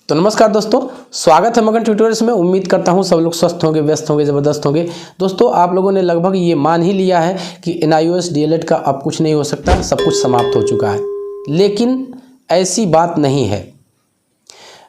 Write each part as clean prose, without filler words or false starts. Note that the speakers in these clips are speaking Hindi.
तो नमस्कार दोस्तों, स्वागत है मगन ट्यूटोरियल्स में। उम्मीद करता हूं सब लोग स्वस्थ होंगे, व्यस्त होंगे, ज़बरदस्त होंगे। दोस्तों, आप लोगों ने लगभग ये मान ही लिया है कि NIOS DLED का अब कुछ नहीं हो सकता, सब कुछ समाप्त हो चुका है। लेकिन ऐसी बात नहीं है।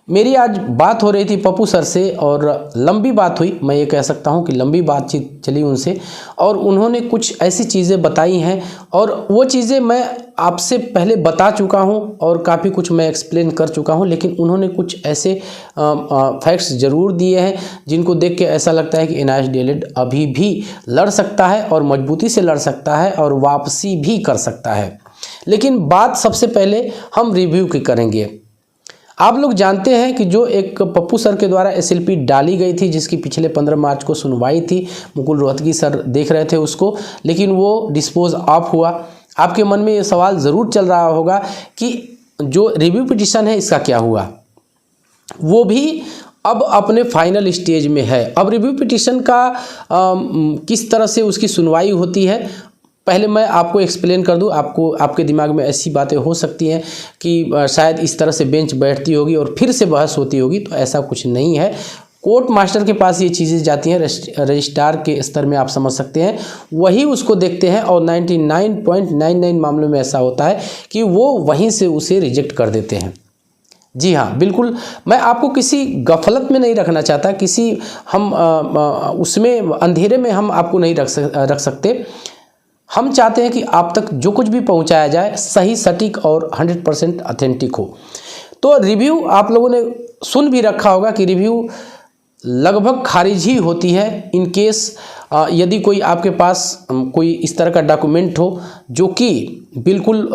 मेरी आज बात हो रही थी पप्पू सर से और लंबी बात हुई, मैं ये कह सकता हूँ कि लंबी बातचीत चली उनसे, और उन्होंने कुछ ऐसी चीज़ें बताई हैं और वो चीज़ें मैं आपसे पहले बता चुका हूँ और काफ़ी कुछ मैं एक्सप्लेन कर चुका हूँ। लेकिन उन्होंने कुछ ऐसे फैक्ट्स ज़रूर दिए हैं जिनको देख के ऐसा लगता है कि NIOS DLED अभी भी लड़ सकता है और मजबूती से लड़ सकता है और वापसी भी कर सकता है। लेकिन बात सबसे पहले हम रिव्यू की करेंगे। आप लोग जानते हैं कि जो एक पप्पू सर के द्वारा SLP डाली गई थी, जिसकी पिछले 15 मार्च को सुनवाई थी, मुकुल रोहतगी सर देख रहे थे उसको, लेकिन वो डिस्पोज ऑफ हुआ। आपके मन में ये सवाल ज़रूर चल रहा होगा कि जो रिव्यू पिटीशन है इसका क्या हुआ। वो भी अब अपने फाइनल स्टेज में है। अब रिव्यू पिटीशन का किस तरह से उसकी सुनवाई होती है, पहले मैं आपको एक्सप्लेन कर दूं। आपके दिमाग में ऐसी बातें हो सकती हैं कि शायद इस तरह से बेंच बैठती होगी और फिर से बहस होती होगी, तो ऐसा कुछ नहीं है। कोर्ट मास्टर के पास ये चीज़ें जाती हैं, रजिस्ट्रार के स्तर में आप समझ सकते हैं, वही उसको देखते हैं और 99.99 मामलों में ऐसा होता है कि वो वहीं से उसे रिजेक्ट कर देते हैं। जी हाँ, बिल्कुल। मैं आपको किसी गफलत में नहीं रखना चाहता, किसी हम उसमें अंधेरे में हम आपको नहीं रख सकते। हम चाहते हैं कि आप तक जो कुछ भी पहुंचाया जाए सही, सटीक और 100% ऑथेंटिक हो। तो रिव्यू आप लोगों ने सुन भी रखा होगा कि रिव्यू लगभग खारिज ही होती है इन केस यदि कोई आपके पास कोई इस तरह का डॉक्यूमेंट हो जो कि बिल्कुल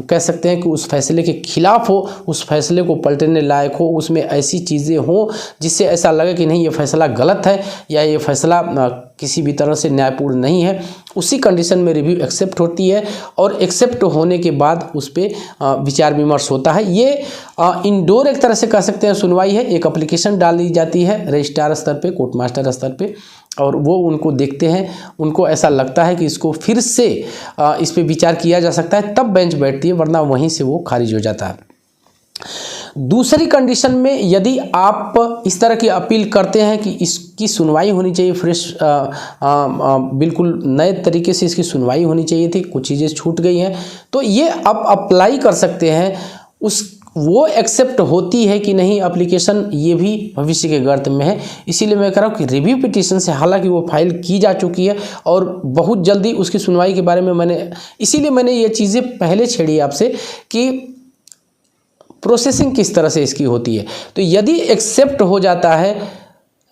कह सकते हैं कि उस फैसले के खिलाफ हो, उस फैसले को पलटने लायक हो, उसमें ऐसी चीज़ें हों जिससे ऐसा लगे कि नहीं, ये फैसला गलत है या ये फैसला किसी भी तरह से न्यायपूर्ण नहीं है। उसी कंडीशन में रिव्यू एक्सेप्ट होती है और एक्सेप्ट होने के बाद उस पर विचार विमर्श होता है। ये इंडोर एक तरह से कह सकते हैं सुनवाई है। एक एप्लीकेशन डाल दी जाती है रजिस्ट्रार स्तर पे, कोर्ट मास्टर स्तर पे, और वो उनको देखते हैं। उनको ऐसा लगता है कि इसको फिर से इस पे विचार किया जा सकता है, तब बेंच बैठती है, वरना वहीं से वो खारिज हो जाता है। दूसरी कंडीशन में यदि आप इस तरह की अपील करते हैं कि इसकी सुनवाई होनी चाहिए फ्रेश, बिल्कुल नए तरीके से इसकी सुनवाई होनी चाहिए थी, कुछ चीज़ें छूट गई हैं, तो ये आप अप्लाई कर सकते हैं। वो एक्सेप्ट होती है कि नहीं एप्लीकेशन, ये भी भविष्य के गर्त में है। इसीलिए मैं कह रहा हूँ कि रिव्यू पिटीशन से, हालांकि वो फाइल की जा चुकी है और बहुत जल्दी उसकी सुनवाई के बारे में इसीलिए मैंने ये चीज़ें पहले छेड़ी आपसे कि प्रोसेसिंग किस तरह से इसकी होती है। तो यदि एक्सेप्ट हो जाता है,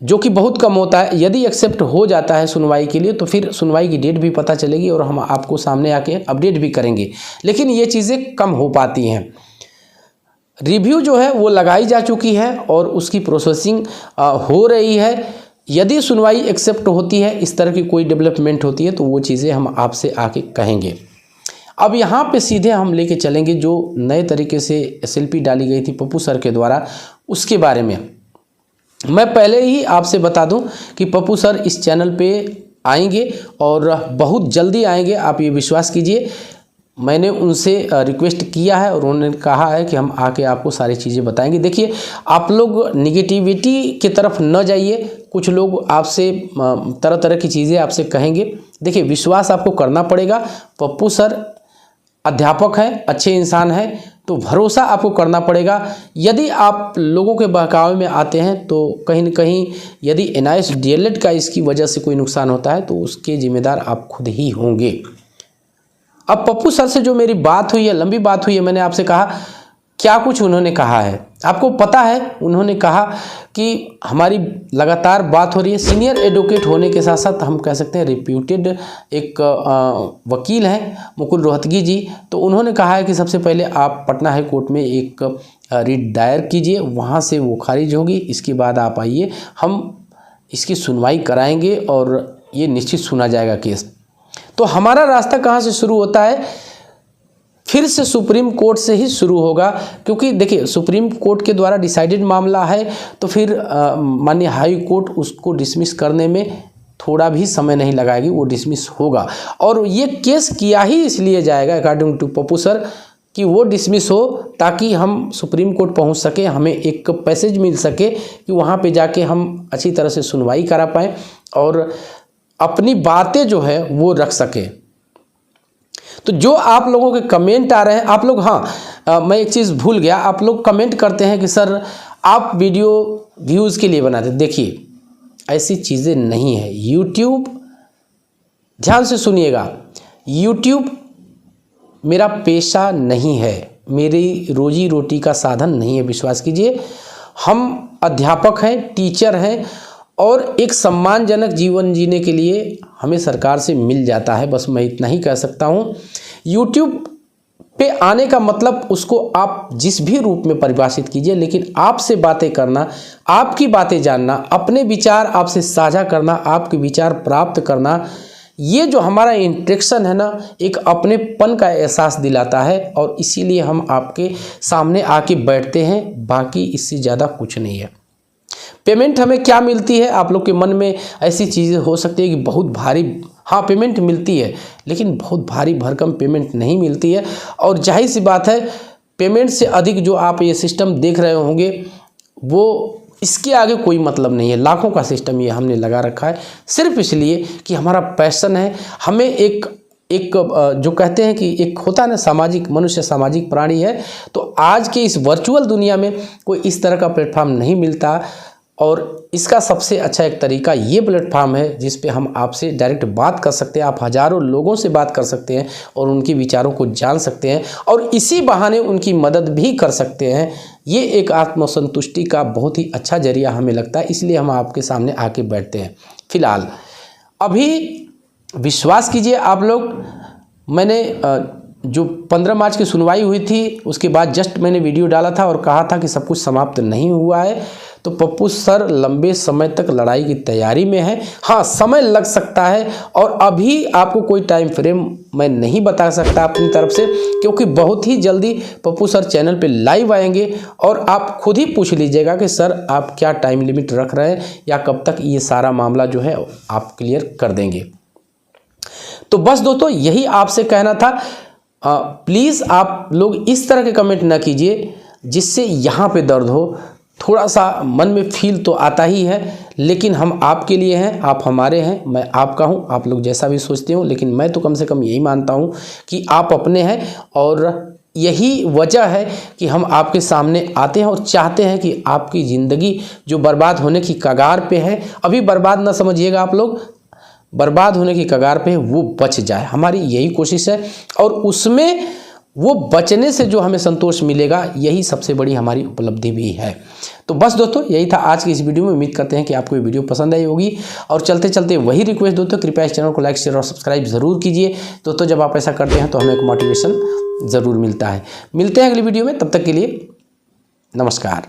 जो कि बहुत कम होता है, यदि एक्सेप्ट हो जाता है सुनवाई के लिए, तो फिर सुनवाई की डेट भी पता चलेगी और हम आपको सामने आके अपडेट भी करेंगे। लेकिन ये चीज़ें कम हो पाती हैं। रिव्यू जो है वो लगाई जा चुकी है और उसकी प्रोसेसिंग हो रही है। यदि सुनवाई एक्सेप्ट होती है, इस तरह की कोई डेवलपमेंट होती है, तो वो चीज़ें हम आपसे आके कहेंगे। अब यहाँ पे सीधे हम लेके चलेंगे जो नए तरीके से SLP डाली गई थी पप्पू सर के द्वारा, उसके बारे में। मैं पहले ही आपसे बता दूं कि पप्पू सर इस चैनल पे आएंगे और बहुत जल्दी आएंगे, आप ये विश्वास कीजिए। मैंने उनसे रिक्वेस्ट किया है और उन्होंने कहा है कि हम आके आपको सारी चीज़ें बताएंगे। देखिए, आप लोग निगेटिविटी की तरफ न जाइए। कुछ लोग आपसे तरह तरह की चीज़ें आपसे कहेंगे। देखिए, विश्वास आपको करना पड़ेगा। पप्पू सर अध्यापक हैं, अच्छे इंसान हैं, तो भरोसा आपको करना पड़ेगा। यदि आप लोगों के बहकावे में आते हैं तो कहीं न कहीं यदि NIOS DLED का इसकी वजह से कोई नुकसान होता है तो उसके जिम्मेदार आप खुद ही होंगे। अब पप्पू सर से जो मेरी बात हुई है, लंबी बात हुई है, मैंने आपसे कहा क्या कुछ उन्होंने कहा है आपको पता है। उन्होंने कहा कि हमारी लगातार बात हो रही है, सीनियर एडवोकेट होने के साथ साथ हम कह सकते हैं रिप्यूटेड एक वकील हैं मुकुल रोहतगी जी। तो उन्होंने कहा है कि सबसे पहले आप पटना हाई कोर्ट में एक रिट दायर कीजिए, वहाँ से वो खारिज होगी, इसके बाद आप आइए, हम इसकी सुनवाई कराएंगे और ये निश्चित सुना जाएगा केस। तो हमारा रास्ता कहाँ से शुरू होता है? फिर से सुप्रीम कोर्ट से ही शुरू होगा, क्योंकि देखिए सुप्रीम कोर्ट के द्वारा डिसाइडेड मामला है, तो फिर माननीय हाई कोर्ट उसको डिसमिस करने में थोड़ा भी समय नहीं लगाएगी, वो डिसमिस होगा। और ये केस किया ही इसलिए जाएगा अकॉर्डिंग टू पप्पू सर कि वो डिसमिस हो, ताकि हम सुप्रीम कोर्ट पहुंच सके, हमें एक पैसेज मिल सके कि वहाँ पे जाके हम अच्छी तरह से सुनवाई करा पाएँ और अपनी बातें जो है वो रख सकें। तो जो आप लोगों के कमेंट आ रहे हैं, आप लोग, मैं एक चीज़ भूल गया, आप लोग कमेंट करते हैं कि सर आप वीडियो व्यूज़ के लिए बनाते। देखिए, ऐसी चीज़ें नहीं है। यूट्यूब, ध्यान से सुनिएगा, यूट्यूब मेरा पेशा नहीं है, मेरी रोजी रोटी का साधन नहीं है। विश्वास कीजिए, हम अध्यापक हैं, टीचर हैं और एक सम्मानजनक जीवन जीने के लिए हमें सरकार से मिल जाता है। बस मैं इतना ही कह सकता हूँ। यूट्यूब पे आने का मतलब उसको आप जिस भी रूप में परिभाषित कीजिए, लेकिन आपसे बातें करना, आपकी बातें जानना, अपने विचार आपसे साझा करना, आपके विचार प्राप्त करना, ये जो हमारा इंटरेक्शन है ना, एक अपनेपन का एहसास दिलाता है और इसीलिए हम आपके सामने आके बैठते हैं। बाकी इससे ज़्यादा कुछ नहीं है। पेमेंट हमें क्या मिलती है? आप लोग के मन में ऐसी चीज़ें हो सकती है कि बहुत भारी, हाँ पेमेंट मिलती है, लेकिन बहुत भारी भरकम पेमेंट नहीं मिलती है। और जाहिर सी बात है, पेमेंट से अधिक जो आप ये सिस्टम देख रहे होंगे, वो इसके आगे कोई मतलब नहीं है। लाखों का सिस्टम ये हमने लगा रखा है सिर्फ इसलिए कि हमारा पैशन है। हमें एक जो कहते हैं कि एक होता है ना, सामाजिक, मनुष्य सामाजिक प्राणी है। तो आज के इस वर्चुअल दुनिया में कोई इस तरह का प्लेटफॉर्म नहीं मिलता और इसका सबसे अच्छा एक तरीका ये प्लेटफॉर्म है जिस पे हम आपसे डायरेक्ट बात कर सकते हैं। आप हज़ारों लोगों से बात कर सकते हैं और उनके विचारों को जान सकते हैं और इसी बहाने उनकी मदद भी कर सकते हैं। ये एक आत्मसंतुष्टि का बहुत ही अच्छा जरिया हमें लगता है, इसलिए हम आपके सामने आके बैठते हैं। फिलहाल अभी विश्वास कीजिए आप लोग, मैंने जो 15 मार्च की सुनवाई हुई थी उसके बाद जस्ट मैंने वीडियो डाला था और कहा था कि सब कुछ समाप्त नहीं हुआ है। तो पप्पू सर लंबे समय तक लड़ाई की तैयारी में है। हाँ, समय लग सकता है और अभी आपको कोई टाइम फ्रेम मैं नहीं बता सकता अपनी तरफ से, क्योंकि बहुत ही जल्दी पप्पू सर चैनल पे लाइव आएंगे और आप खुद ही पूछ लीजिएगा कि सर आप क्या टाइम लिमिट रख रहे हैं या कब तक ये सारा मामला जो है आप क्लियर कर देंगे। तो बस दोस्तों यही आपसे कहना था। प्लीज़ आप लोग इस तरह के कमेंट ना कीजिए जिससे यहाँ पे दर्द हो। थोड़ा सा मन में फील तो आता ही है, लेकिन हम आपके लिए हैं, आप हमारे हैं, मैं आपका हूँ। आप लोग जैसा भी सोचते हो, लेकिन मैं तो कम से कम यही मानता हूँ कि आप अपने हैं और यही वजह है कि हम आपके सामने आते हैं और चाहते हैं कि आपकी ज़िंदगी जो बर्बाद होने की कगार पे है, अभी बर्बाद ना समझिएगा आप लोग, बर्बाद होने की कगार पे है, वो बच जाए। हमारी यही कोशिश है और उसमें वो बचने से जो हमें संतोष मिलेगा, यही सबसे बड़ी हमारी उपलब्धि भी है। तो बस दोस्तों यही था आज की इस वीडियो में। उम्मीद करते हैं कि आपको ये वीडियो पसंद आई होगी और चलते चलते वही रिक्वेस्ट दोस्तों, कृपया इस चैनल को लाइक, शेयर और सब्सक्राइब ज़रूर कीजिए दोस्तों। जब आप ऐसा करते हैं तो हमें एक मोटिवेशन ज़रूर मिलता है। मिलते हैं अगली वीडियो में, तब तक के लिए नमस्कार।